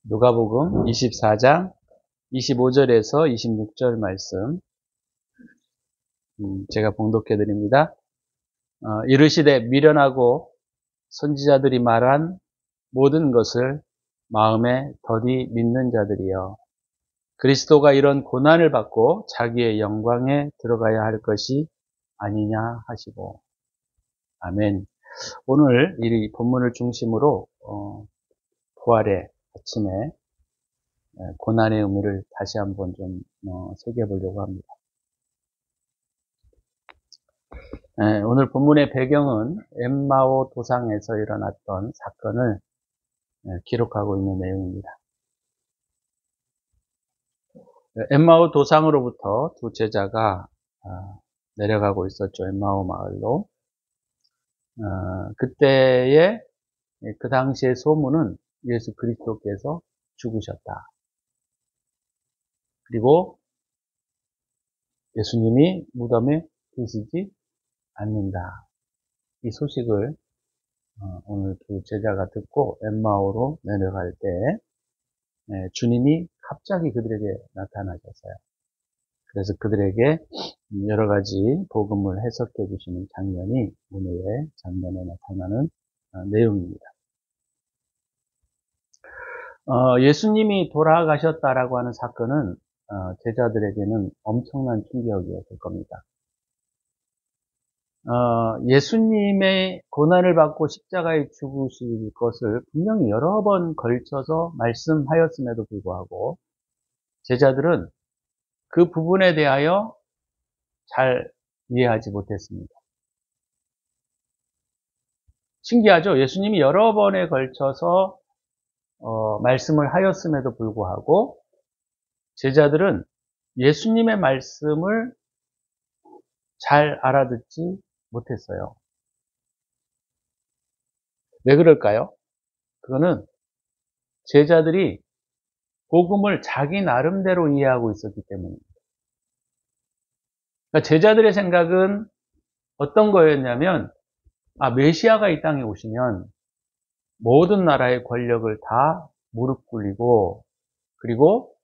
누가복음 24장 25절에서 26절 말씀 제가 봉독해 드립니다. 이르시되 미련하고 선지자들이 말한 모든 것을 마음에 더디 믿는 자들이여 그리스도가 이런 고난을 받고 자기의 영광에 들어가야 할 것이 아니냐 하시고 아멘. 오늘 이 본문을 중심으로 부활의 아침에 고난의 의미를 다시 한번 좀 새겨보려고 합니다. 오늘 본문의 배경은 엠마오 도상에서 일어났던 사건을 기록하고 있는 내용입니다. 엠마오 도상으로부터 두 제자가 내려가고 있었죠. 엠마오 마을로. 그때의 그 당시의 소문은 예수 그리스도께서 죽으셨다. 그리고 예수님이 무덤에 계시지 않는다. 이 소식을 오늘 두 제자가 듣고 엠마오로 내려갈 때 주님이 갑자기 그들에게 나타나셨어요. 그래서 그들에게 여러 가지 복음을 해석해 주시는 장면이 오늘의 장면에 나타나는 내용입니다. 예수님이 돌아가셨다라고 하는 사건은 제자들에게는 엄청난 충격이었을 겁니다. 예수님의 고난을 받고 십자가에 죽으실 것을 분명히 여러 번 걸쳐서 말씀하였음에도 불구하고 제자들은 그 부분에 대하여 잘 이해하지 못했습니다. 신기하죠? 예수님이 여러 번에 걸쳐서 말씀을 하였음에도 불구하고 제자들은 예수님의 말씀을 잘 알아듣지 못했어요. 왜 그럴까요? 그거는 제자들이 복음을 자기 나름대로 이해하고 있었기 때문입니다. 그러니까 제자들의 생각은 어떤 거였냐면, 메시아가 이 땅에 오시면 모든 나라의 권력을 다 무릎 꿇리고, 그리고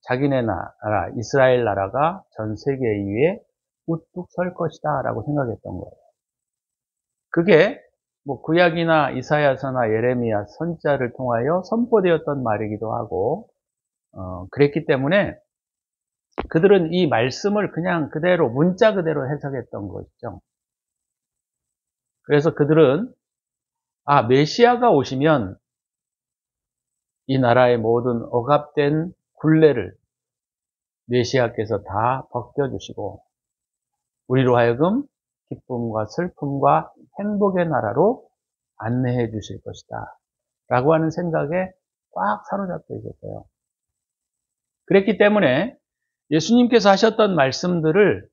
자기네 나라, 이스라엘 나라가 전 세계 위에 우뚝 설 것이다 라고 생각했던 거예요. 그게 구약이나 이사야서나 예레미야 선지자를 통하여 선포되었던 말이기도 하고 그랬기 때문에 그들은 이 말씀을 그냥 그대로 문자 그대로 해석했던 것이죠. 그래서 그들은 메시아가 오시면 이 나라의 모든 억압된 굴레를 메시아께서 다 벗겨주시고 우리로 하여금 기쁨과 슬픔과 행복의 나라로 안내해 주실 것이다 라고 하는 생각에 꽉 사로잡혀 있었어요. 그랬기 때문에 예수님께서 하셨던 말씀들을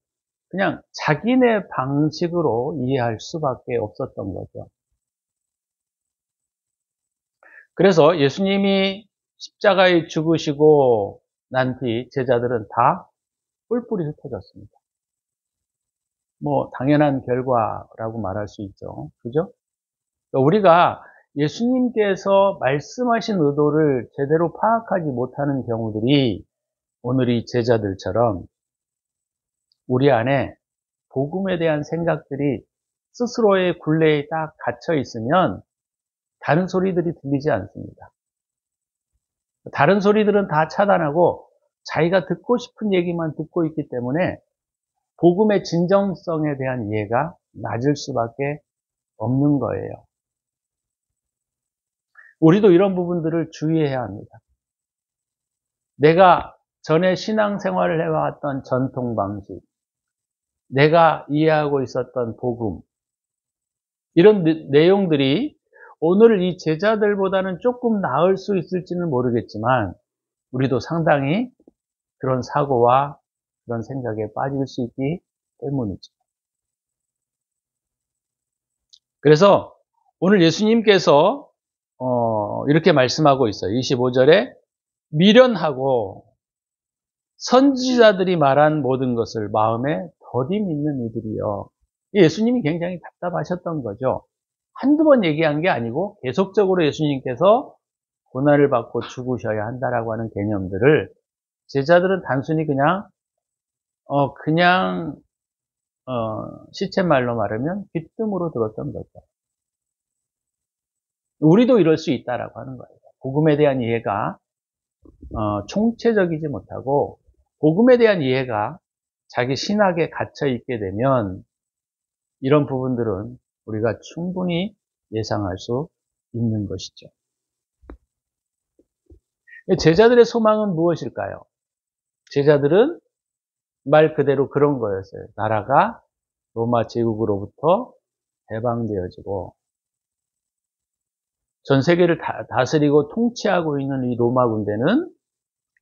그냥 자기네 방식으로 이해할 수밖에 없었던 거죠. 그래서 예수님이 십자가에 죽으시고 난 뒤 제자들은 다 뿔뿔이 흩어졌습니다. 당연한 결과라고 말할 수 있죠. 그죠? 우리가 예수님께서 말씀하신 의도를 제대로 파악하지 못하는 경우들이 오늘 이 제자들처럼 우리 안에 복음에 대한 생각들이 스스로의 굴레에 딱 갇혀 있으면 다른 소리들이 들리지 않습니다. 다른 소리들은 다 차단하고 자기가 듣고 싶은 얘기만 듣고 있기 때문에 복음의 진정성에 대한 이해가 낮을 수밖에 없는 거예요. 우리도 이런 부분들을 주의해야 합니다. 내가 전에 신앙생활을 해왔던 전통 방식, 내가 이해하고 있었던 복음, 이런 내용들이 오늘 이 제자들보다는 조금 나을 수 있을지는 모르겠지만 우리도 상당히 그런 사고와 그런 생각에 빠질 수 있기 때문이죠. 그래서 오늘 예수님께서 이렇게 말씀하고 있어요. 25절에 미련하고 선지자들이 말한 모든 것을 마음에 더디 믿는 이들이요. 예수님이 굉장히 답답하셨던 거죠. 한두 번 얘기한 게 아니고 계속적으로 예수님께서 고난을 받고 죽으셔야 한다라고 하는 개념들을 제자들은 단순히 그냥 시쳇말로 말하면 귀뜸으로 들었던 거죠. 우리도 이럴 수 있다라고 하는 거예요. 복음에 대한 이해가 총체적이지 못하고 복음에 대한 이해가 자기 신학에 갇혀 있게 되면 이런 부분들은 우리가 충분히 예상할 수 있는 것이죠. 제자들의 소망은 무엇일까요? 제자들은 말 그대로 그런 거였어요. 나라가 로마 제국으로부터 해방되어지고 전 세계를 다스리고 통치하고 있는 이 로마 군대는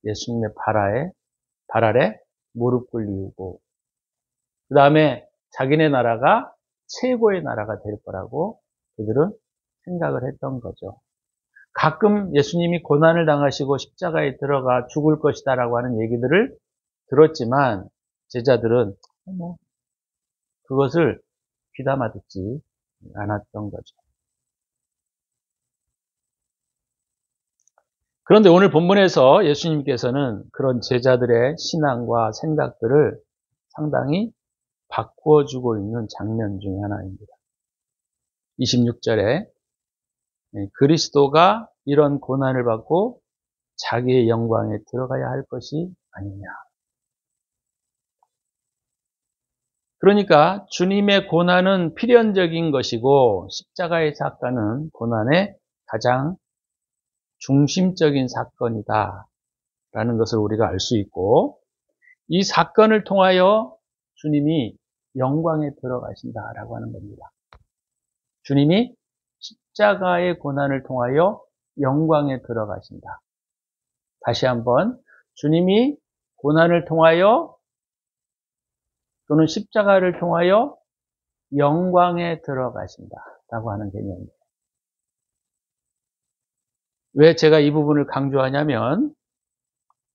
예수님의 발 아래 무릎 꿇리고 그 다음에 자기네 나라가 최고의 나라가 될 거라고 그들은 생각을 했던 거죠. 가끔 예수님이 고난을 당하시고 십자가에 들어가 죽을 것이다라고 하는 얘기들을 들었지만 제자들은 그것을 귀담아 듣지 않았던 거죠. 그런데 오늘 본문에서 예수님께서는 그런 제자들의 신앙과 생각들을 상당히 바꾸어 주고 있는 장면 중에 하나입니다. 26절에 그리스도가 이런 고난을 받고 자기의 영광에 들어가야 할 것이 아니냐. 그러니까 주님의 고난은 필연적인 것이고 십자가의 사건은 고난의 가장 중심적인 사건이다 라는 것을 우리가 알 수 있고 이 사건을 통하여 주님이 영광에 들어가신다라고 하는 겁니다. 주님이 십자가의 고난을 통하여 영광에 들어가신다. 다시 한번 주님이 고난을 통하여 또는 십자가를 통하여 영광에 들어가신다라고 하는 개념입니다. 왜 제가 이 부분을 강조하냐면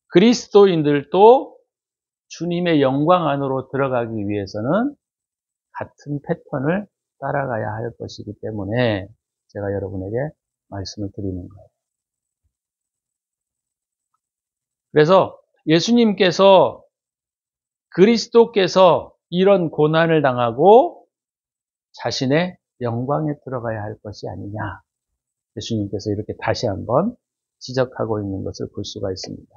그리스도인들도 주님의 영광 안으로 들어가기 위해서는 같은 패턴을 따라가야 할 것이기 때문에 제가 여러분에게 말씀을 드리는 거예요. 그래서 예수님께서 그리스도께서 이런 고난을 당하고 자신의 영광에 들어가야 할 것이 아니냐. 예수님께서 이렇게 다시 한번 지적하고 있는 것을 볼 수가 있습니다.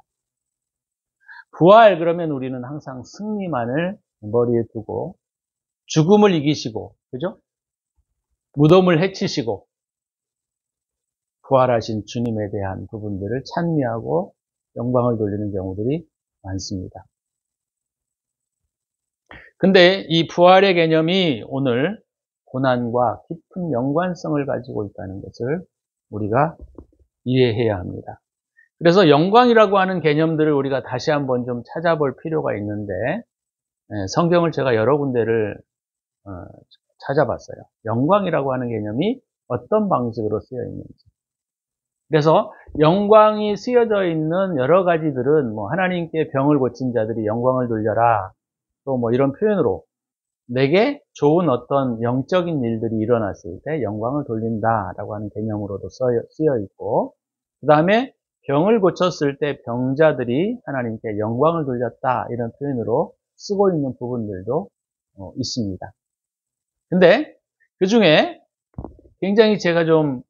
부활 그러면 우리는 항상 승리만을 머리에 두고 죽음을 이기시고, 그죠? 무덤을 해치시고 부활하신 주님에 대한 부분들을 찬미하고 영광을 돌리는 경우들이 많습니다. 근데 이 부활의 개념이 오늘 고난과 깊은 연관성을 가지고 있다는 것을 우리가 이해해야 합니다. 그래서 영광이라고 하는 개념들을 우리가 다시 한번 좀 찾아볼 필요가 있는데 성경을 제가 여러 군데를 찾아봤어요. 영광이라고 하는 개념이 어떤 방식으로 쓰여 있는지. 그래서 영광이 쓰여져 있는 여러 가지들은 하나님께 병을 고친 자들이 영광을 돌려라. 또 이런 표현으로 내게 좋은 어떤 영적인 일들이 일어났을 때 영광을 돌린다라고 하는 개념으로도 쓰여 있고 그 다음에 병을 고쳤을 때 병자들이 하나님께 영광을 돌렸다 이런 표현으로 쓰고 있는 부분들도 있습니다. 근데 그 중에 굉장히 제가 좀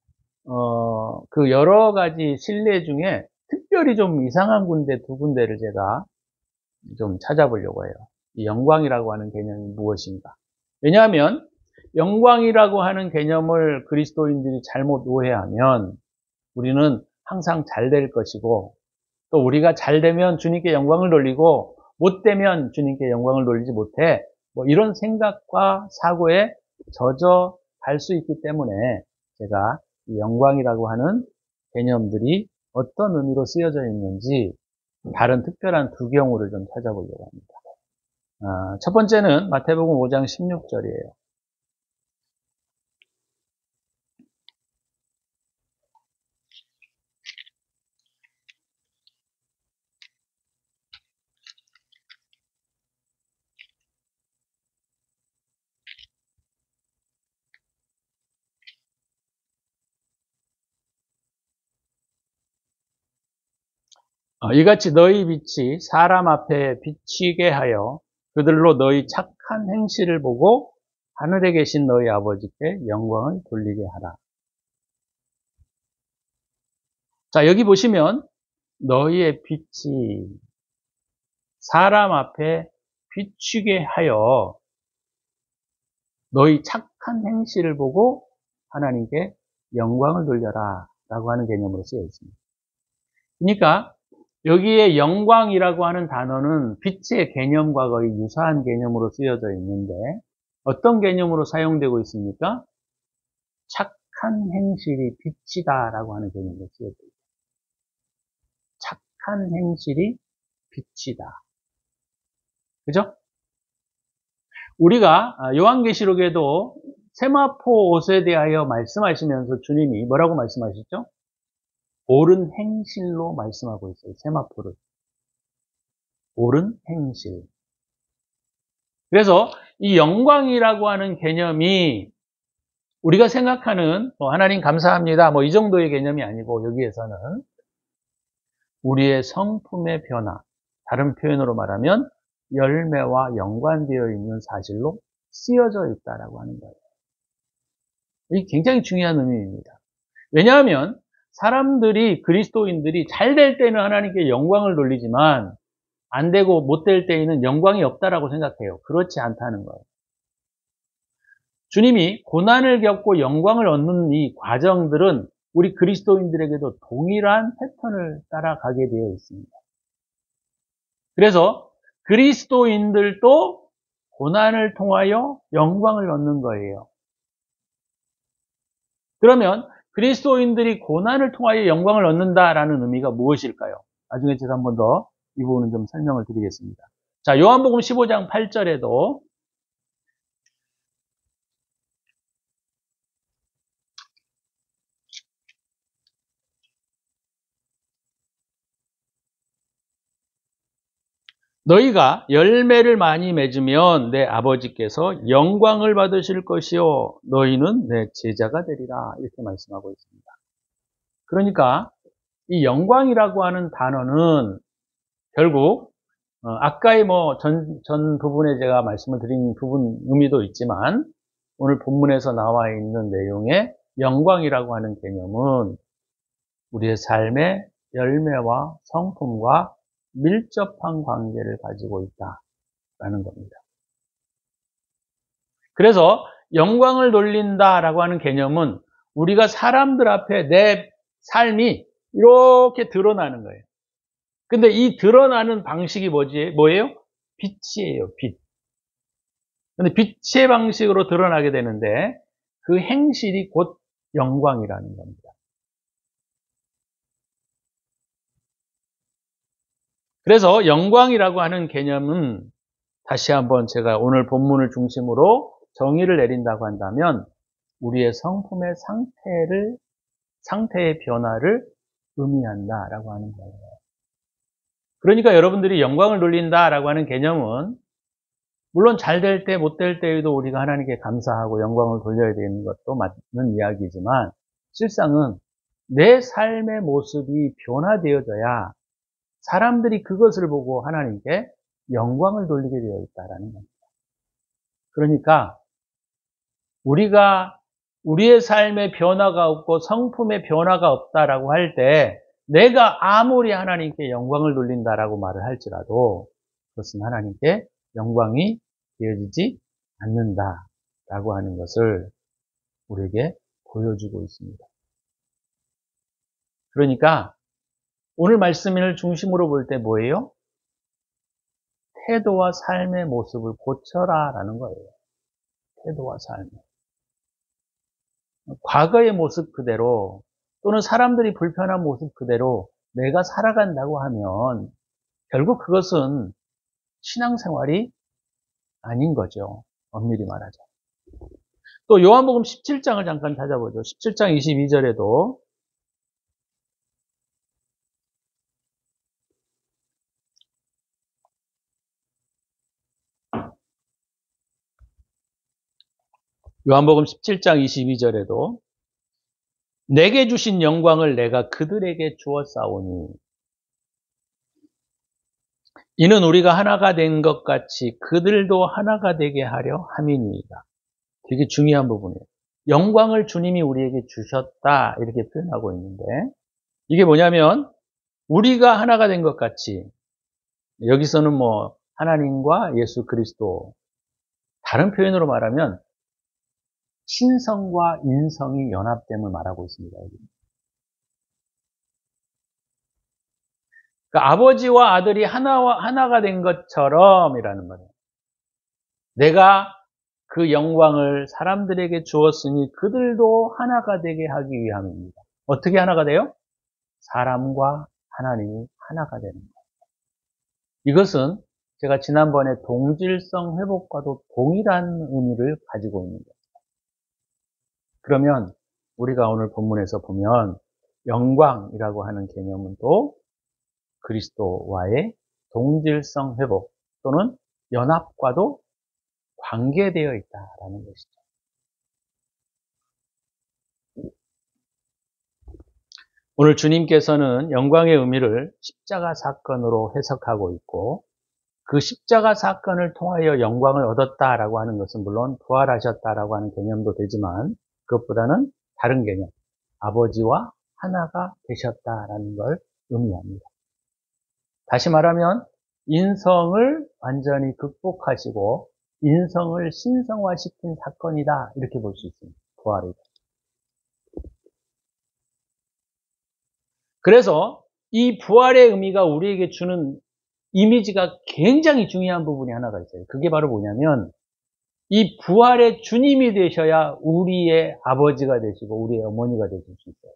그 여러 가지 신뢰 중에 특별히 좀 이상한 두 군데를 제가 좀 찾아보려고 해요. 이 영광이라고 하는 개념이 무엇인가? 왜냐하면 영광이라고 하는 개념을 그리스도인들이 잘못 오해하면 우리는 항상 잘 될 것이고 또 우리가 잘 되면 주님께 영광을 돌리고 못 되면 주님께 영광을 돌리지 못해 이런 생각과 사고에 젖어 갈 수 있기 때문에 제가 이 영광이라고 하는 개념들이 어떤 의미로 쓰여져 있는지 다른 특별한 두 경우를 좀 찾아보려고 합니다. 첫 번째는 마태복음 5장 16절이에요. 이같이 너희 빛이 사람 앞에 비치게 하여 그들로 너희 착한 행실을 보고 하늘에 계신 너희 아버지께 영광을 돌리게 하라. 자, 여기 보시면 너희의 빛이 사람 앞에 비추게 하여 너희 착한 행실을 보고 하나님께 영광을 돌려라 라고 하는 개념으로 쓰여 있습니다. 그러니까 여기에 영광이라고 하는 단어는 빛의 개념과 거의 유사한 개념으로 쓰여져 있는데 어떤 개념으로 사용되고 있습니까? 착한 행실이 빛이다 라고 하는 개념으로 쓰여져 있습니다. 착한 행실이 빛이다. 그죠? 우리가 요한계시록에도 세마포 옷에 대하여 말씀하시면서 주님이 뭐라고 말씀하셨죠? 옳은 행실로 말씀하고 있어요. 세마포를. 옳은 행실. 그래서 이 영광이라고 하는 개념이 우리가 생각하는 하나님 감사합니다 이 정도의 개념이 아니고 여기에서는 우리의 성품의 변화, 다른 표현으로 말하면 열매와 연관되어 있는 사실로 쓰여져 있다라고 하는 거예요. 이게 굉장히 중요한 의미입니다. 왜냐하면 사람들이 그리스도인들이 잘 될 때는 하나님께 영광을 돌리지만 안 되고 못 될 때에는 영광이 없다라고 생각해요. 그렇지 않다는 거예요. 주님이 고난을 겪고 영광을 얻는 이 과정들은 우리 그리스도인들에게도 동일한 패턴을 따라가게 되어 있습니다. 그래서 그리스도인들도 고난을 통하여 영광을 얻는 거예요. 그러면 그리스도인들이 고난을 통하여 영광을 얻는다라는 의미가 무엇일까요? 나중에 제가 한 번 더 이 부분은 좀 설명을 드리겠습니다. 자, 요한복음 15장 8절에도 너희가 열매를 많이 맺으면 내 아버지께서 영광을 받으실 것이요 너희는 내 제자가 되리라 이렇게 말씀하고 있습니다. 그러니까 이 영광이라고 하는 단어는 결국 아까의 전 부분에 제가 말씀을 드린 부분 의미도 있지만 오늘 본문에서 나와 있는 내용의 영광이라고 하는 개념은 우리의 삶의 열매와 성품과 밀접한 관계를 가지고 있다라는 겁니다. 그래서 영광을 돌린다라고 하는 개념은 우리가 사람들 앞에 내 삶이 이렇게 드러나는 거예요. 근데 이 드러나는 방식이 뭐예요? 빛이에요, 빛. 근데 빛의 방식으로 드러나게 되는데 그 행실이 곧 영광이라는 겁니다. 그래서 영광이라고 하는 개념은 다시 한번 제가 오늘 본문을 중심으로 정의를 내린다고 한다면 우리의 성품의 상태의 변화를 의미한다라고 하는 거예요. 그러니까 여러분들이 영광을 돌린다라고 하는 개념은 물론 잘 될 때, 못 될 때에도 우리가 하나님께 감사하고 영광을 돌려야 되는 것도 맞는 이야기지만 실상은 내 삶의 모습이 변화되어져야 사람들이 그것을 보고 하나님께 영광을 돌리게 되어 있다라는 겁니다. 그러니까 우리가 우리의 삶의 변화가 없고 성품의 변화가 없다라고 할 때 내가 아무리 하나님께 영광을 돌린다라고 말을 할지라도 그것은 하나님께 영광이 되어지지 않는다라고 하는 것을 우리에게 보여주고 있습니다. 그러니까 오늘 말씀을 중심으로 볼 때 뭐예요? 태도와 삶의 모습을 고쳐라라는 거예요. 태도와 삶. 과거의 모습 그대로 또는 사람들이 불편한 모습 그대로 내가 살아간다고 하면 결국 그것은 신앙생활이 아닌 거죠. 엄밀히 말하자. 또 요한복음 17장을 잠깐 찾아보죠. 17장 22절에도 요한복음 17장 22절에도 내게 주신 영광을 내가 그들에게 주었사오니 이는 우리가 하나가 된 것 같이 그들도 하나가 되게 하려 함이니이다. 되게 중요한 부분이에요. 영광을 주님이 우리에게 주셨다 이렇게 표현하고 있는데 이게 뭐냐면 우리가 하나가 된 것 같이 여기서는 뭐 하나님과 예수 그리스도 다른 표현으로 말하면 신성과 인성이 연합됨을 말하고 있습니다. 그러니까 아버지와 아들이 하나가 된 것처럼이라는 거예요. 내가 그 영광을 사람들에게 주었으니 그들도 하나가 되게 하기 위함입니다. 어떻게 하나가 돼요? 사람과 하나님이 하나가 되는 거예요. 이것은 제가 지난번에 동질성 회복과도 동일한 의미를 가지고 있는 거예요. 그러면 우리가 오늘 본문에서 보면 영광이라고 하는 개념은 또 그리스도와의 동질성 회복 또는 연합과도 관계되어 있다라는 것이죠. 오늘 주님께서는 영광의 의미를 십자가 사건으로 해석하고 있고 그 십자가 사건을 통하여 영광을 얻었다라고 하는 것은 물론 부활하셨다라고 하는 개념도 되지만 그것보다는 다른 개념, 아버지와 하나가 되셨다라는 걸 의미합니다. 다시 말하면 인성을 완전히 극복하시고 인성을 신성화시킨 사건이다 이렇게 볼 수 있습니다. 부활이다. 그래서 이 부활의 의미가 우리에게 주는 이미지가 굉장히 중요한 부분이 하나가 있어요. 그게 바로 뭐냐면 이 부활의 주님이 되셔야 우리의 아버지가 되시고 우리의 어머니가 되실 수 있어요.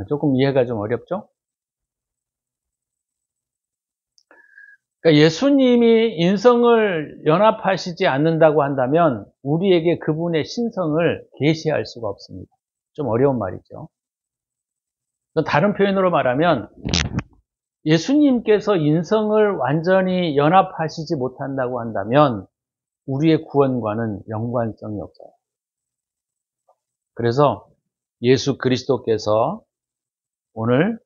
조금 이해가 좀 어렵죠? 그러니까 예수님이 인성을 연합하시지 않는다고 한다면 우리에게 그분의 신성을 계시할 수가 없습니다. 좀 어려운 말이죠. 다른 표현으로 말하면 예수님께서 인성을 완전히 연합하시지 못한다고 한다면 우리의 구원과는 연관성이 없어요. 그래서 예수 그리스도께서 오늘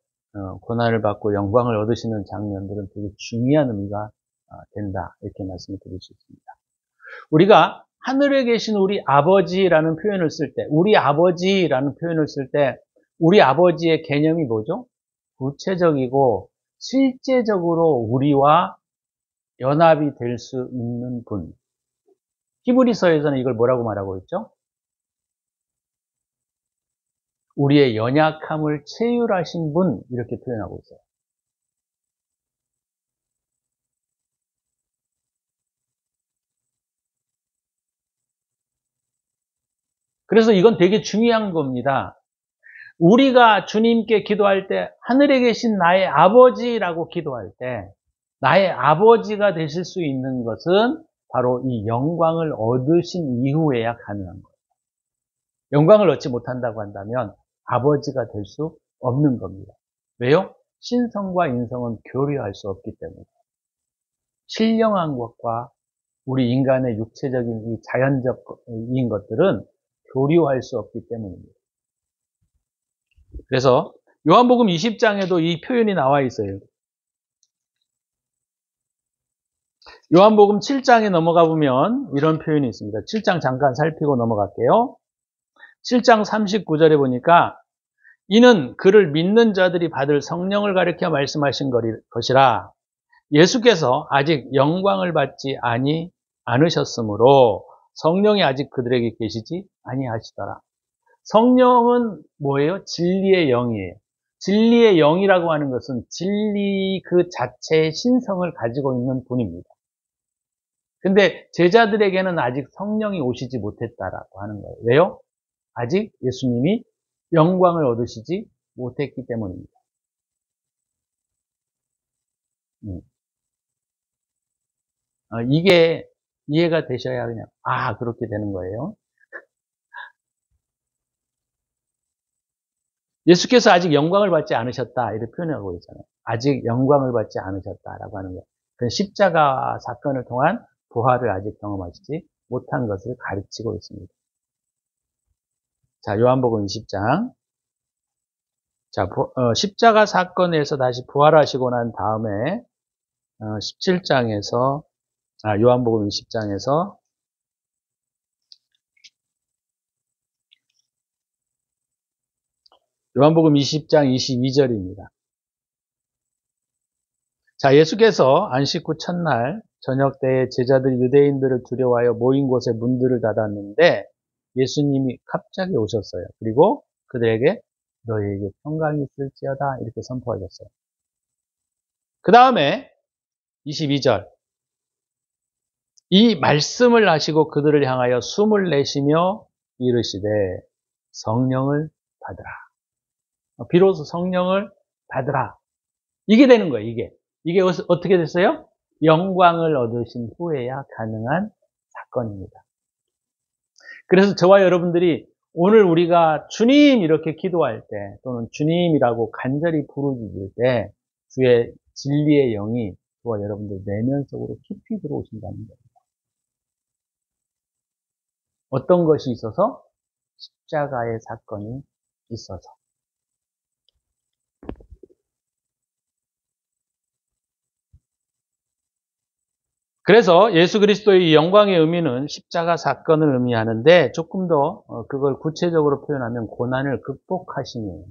고난을 받고 영광을 얻으시는 장면들은 되게 중요한 의미가 된다 이렇게 말씀을 드릴 수 있습니다. 우리가 하늘에 계신 우리 아버지라는 표현을 쓸 때 우리 아버지라는 표현을 쓸 때 우리 아버지의 개념이 뭐죠? 구체적이고 실제적으로 우리와 연합이 될 수 있는 분. 히브리서에서는 이걸 뭐라고 말하고 있죠? 우리의 연약함을 체휼하신 분 이렇게 표현하고 있어요. 그래서 이건 되게 중요한 겁니다. 우리가 주님께 기도할 때 하늘에 계신 나의 아버지라고 기도할 때 나의 아버지가 되실 수 있는 것은 바로 이 영광을 얻으신 이후에야 가능한 거예요. 영광을 얻지 못한다고 한다면 아버지가 될 수 없는 겁니다. 왜요? 신성과 인성은 교류할 수 없기 때문에. 신령한 것과 우리 인간의 육체적인 이 자연적인 것들은 교류할 수 없기 때문입니다. 그래서 요한복음 20장에도 이 표현이 나와 있어요. 요한복음 7장에 넘어가 보면 이런 표현이 있습니다. 7장 잠깐 살피고 넘어갈게요. 7장 39절에 보니까 이는 그를 믿는 자들이 받을 성령을 가리켜 말씀하신 것이라 예수께서 아직 영광을 받지 않으셨으므로 성령이 아직 그들에게 계시지 아니하시더라. 성령은 뭐예요? 진리의 영이에요. 진리의 영이라고 하는 것은 진리 그 자체의 신성을 가지고 있는 분입니다. 근데 제자들에게는 아직 성령이 오시지 못했다라고 하는 거예요. 왜요? 아직 예수님이 영광을 얻으시지 못했기 때문입니다. 이게 이해가 되셔야 그냥 그렇게 되는 거예요. 예수께서 아직 영광을 받지 않으셨다 이렇게 표현하고 있잖아요. 아직 영광을 받지 않으셨다라고 하는 거예요. 그건 십자가 사건을 통한 부활을 아직 경험하시지 못한 것을 가르치고 있습니다. 자, 요한복음 20장 자, 십자가 사건에서 다시 부활하시고 난 다음에 17장에서 요한복음 20장에서 요한복음 20장 22절입니다. 자, 예수께서 안식 후 첫날 저녁 때에 제자들이 유대인들을 두려워하여 모인 곳에 문들을 닫았는데 예수님이 갑자기 오셨어요. 그리고 그들에게 너희에게 평강이 있을지어다 이렇게 선포하셨어요. 그 다음에 22절 이 말씀을 하시고 그들을 향하여 숨을 내쉬며 이르시되 성령을 받으라. 비로소 성령을 받으라. 이게 되는 거예요. 이게 어떻게 됐어요? 영광을 얻으신 후에야 가능한 사건입니다. 그래서 저와 여러분들이 오늘 우리가 주님 이렇게 기도할 때 또는 주님이라고 간절히 부르짖을 때 주의 진리의 영이 저와 여러분들 내면 속으로 깊이 들어오신다는 거예요. 어떤 것이 있어서? 십자가의 사건이 있어서. 그래서 예수 그리스도의 영광의 의미는 십자가 사건을 의미하는데 조금 더 그걸 구체적으로 표현하면 고난을 극복하심이에요.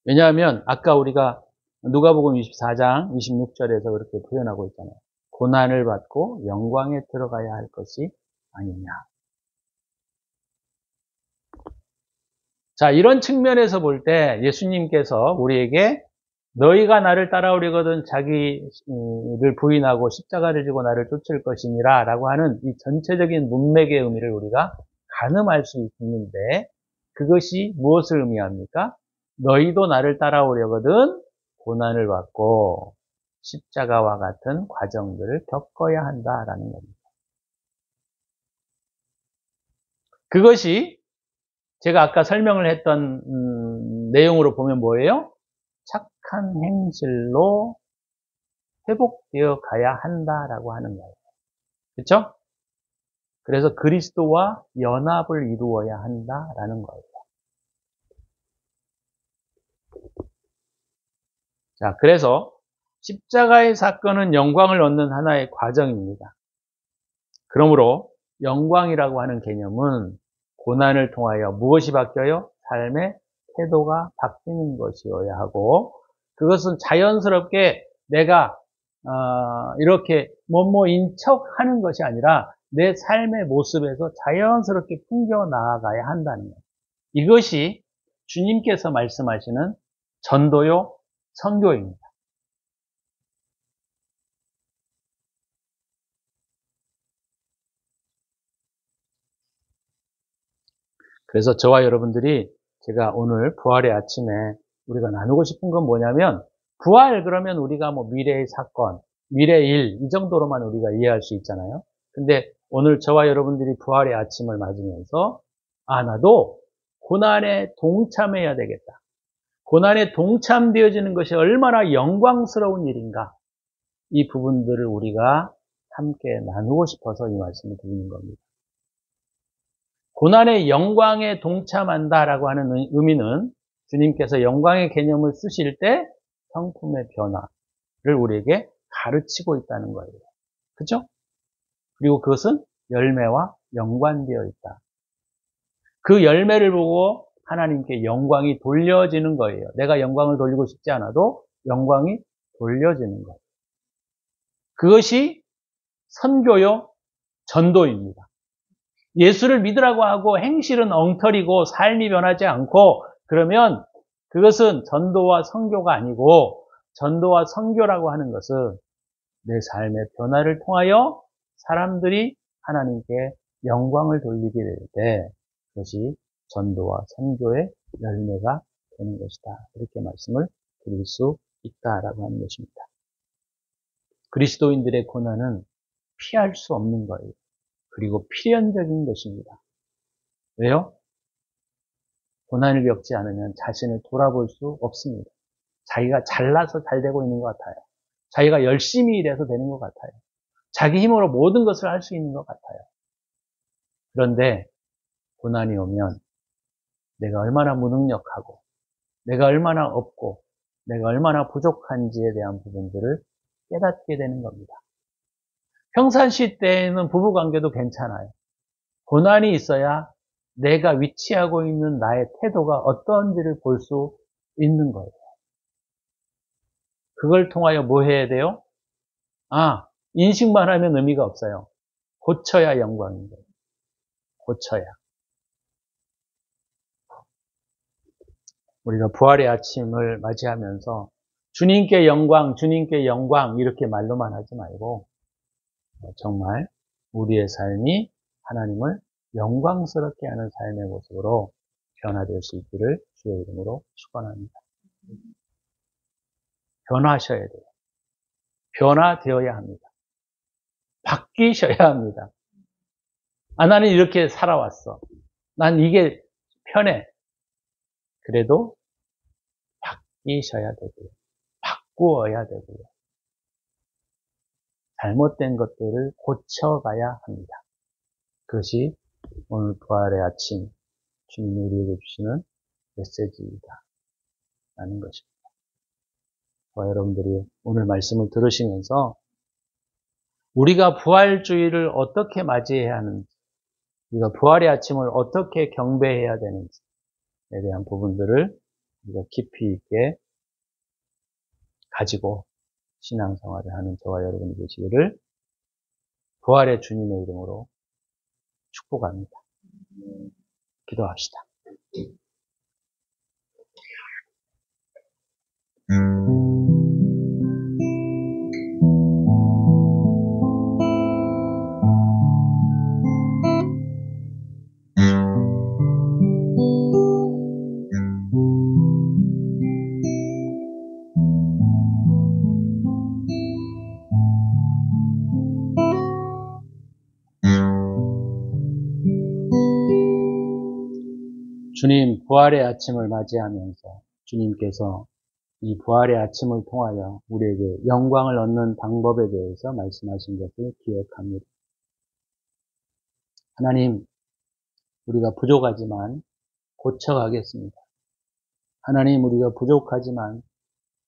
왜냐하면 아까 우리가 누가복음 24장 26절에서 그렇게 표현하고 있잖아요. 고난을 받고 영광에 들어가야 할 것이 아니냐. 자, 이런 측면에서 볼 때 예수님께서 우리에게 너희가 나를 따라오려거든 자기를 부인하고 십자가를 지고 나를 쫓을 것이니라 라고 하는 이 전체적인 문맥의 의미를 우리가 가늠할 수 있는데 그것이 무엇을 의미합니까? 너희도 나를 따라오려거든 고난을 받고 십자가와 같은 과정들을 겪어야 한다라는 겁니다. 그것이 제가 아까 설명을 했던 내용으로 보면 뭐예요? 착한 행실로 회복되어 가야 한다라고 하는 거예요. 그렇죠? 그래서 그리스도와 연합을 이루어야 한다라는 거예요. 자, 그래서 십자가의 사건은 영광을 얻는 하나의 과정입니다. 그러므로 영광이라고 하는 개념은 고난을 통하여 무엇이 바뀌어요? 삶의 태도가 바뀌는 것이어야 하고 그것은 자연스럽게 내가 이렇게 뭐뭐인 척 하는 것이 아니라 내 삶의 모습에서 자연스럽게 풍겨 나아가야 한다는 거예요. 이것이 주님께서 말씀하시는 전도요, 선교입니다. 그래서 저와 여러분들이 제가 오늘 부활의 아침에 우리가 나누고 싶은 건 뭐냐면 부활 그러면 우리가 뭐 미래의 사건, 미래의 일 이 정도로만 우리가 이해할 수 있잖아요. 근데 오늘 저와 여러분들이 부활의 아침을 맞으면서 나도 고난에 동참해야 되겠다. 고난에 동참되어지는 것이 얼마나 영광스러운 일인가. 이 부분들을 우리가 함께 나누고 싶어서 이 말씀을 드리는 겁니다. 고난의 영광에 동참한다라고 하는 의미는 주님께서 영광의 개념을 쓰실 때 성품의 변화를 우리에게 가르치고 있다는 거예요. 그렇죠? 그리고 그것은 열매와 연관되어 있다. 그 열매를 보고 하나님께 영광이 돌려지는 거예요. 내가 영광을 돌리고 싶지 않아도 영광이 돌려지는 거예요. 그것이 선교요, 전도입니다. 예수를 믿으라고 하고 행실은 엉터리고 삶이 변하지 않고 그러면 그것은 전도와 선교가 아니고 전도와 선교라고 하는 것은 내 삶의 변화를 통하여 사람들이 하나님께 영광을 돌리게 될 때 그것이 전도와 선교의 열매가 되는 것이다. 이렇게 말씀을 드릴 수 있다라고 하는 것입니다. 그리스도인들의 고난은 피할 수 없는 거예요. 그리고 필연적인 것입니다. 왜요? 고난을 겪지 않으면 자신을 돌아볼 수 없습니다. 자기가 잘나서 잘 되고 있는 것 같아요. 자기가 열심히 일해서 되는 것 같아요. 자기 힘으로 모든 것을 할 수 있는 것 같아요. 그런데 고난이 오면 내가 얼마나 무능력하고, 내가 얼마나 없고, 내가 얼마나 부족한지에 대한 부분들을 깨닫게 되는 겁니다. 평상시 때에는 부부관계도 괜찮아요. 고난이 있어야 내가 위치하고 있는 나의 태도가 어떤지를 볼 수 있는 거예요. 그걸 통하여 뭐 해야 돼요? 인식만 하면 의미가 없어요. 고쳐야 영광인 거예요. 고쳐야. 우리가 부활의 아침을 맞이하면서 주님께 영광, 주님께 영광 이렇게 말로만 하지 말고 정말 우리의 삶이 하나님을 영광스럽게 하는 삶의 모습으로 변화될 수 있기를 주의 이름으로 축원합니다. 변화하셔야 돼요. 변화되어야 합니다. 바뀌셔야 합니다. 나는 이렇게 살아왔어. 난 이게 편해. 그래도 바뀌셔야 되고요. 바꾸어야 되고요. 잘못된 것들을 고쳐가야 합니다. 그것이 오늘 부활의 아침 주님이 우리에게 주시는 메시지이다 라는 것입니다. 여러분들이 오늘 말씀을 들으시면서 우리가 부활주의를 어떻게 맞이해야 하는지, 우리가 부활의 아침을 어떻게 경배해야 되는지에 대한 부분들을 우리가 깊이 있게 가지고 신앙생활을 하는 저와 여러분이 되시기를 부활의 주님의 이름으로 축복합니다. 기도합시다. 주님, 부활의 아침을 맞이하면서 주님께서 이 부활의 아침을 통하여 우리에게 영광을 얻는 방법에 대해서 말씀하신 것을 기억합니다. 하나님, 우리가 부족하지만 고쳐가겠습니다. 하나님, 우리가 부족하지만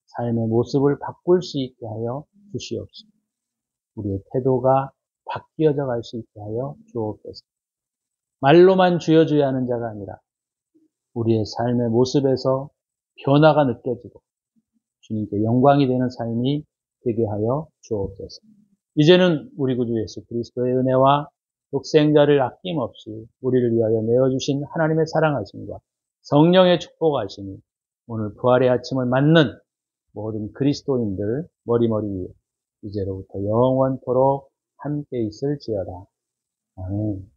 삶의 모습을 바꿀 수 있게 하여 주시옵소서. 우리의 태도가 바뀌어져 갈 수 있게 하여 주옵소서. 말로만 주여 주여 하는 자가 아니라 우리의 삶의 모습에서 변화가 느껴지고 주님께 영광이 되는 삶이 되게 하여 주옵소서. 이제는 우리 구주 예수 그리스도의 은혜와 독생자를 아낌없이 우리를 위하여 내어주신 하나님의 사랑하심과 성령의 축복하심이 오늘 부활의 아침을 맞는 모든 그리스도인들 머리머리 위에 이제로부터 영원토록 함께 있을지어다. 아멘.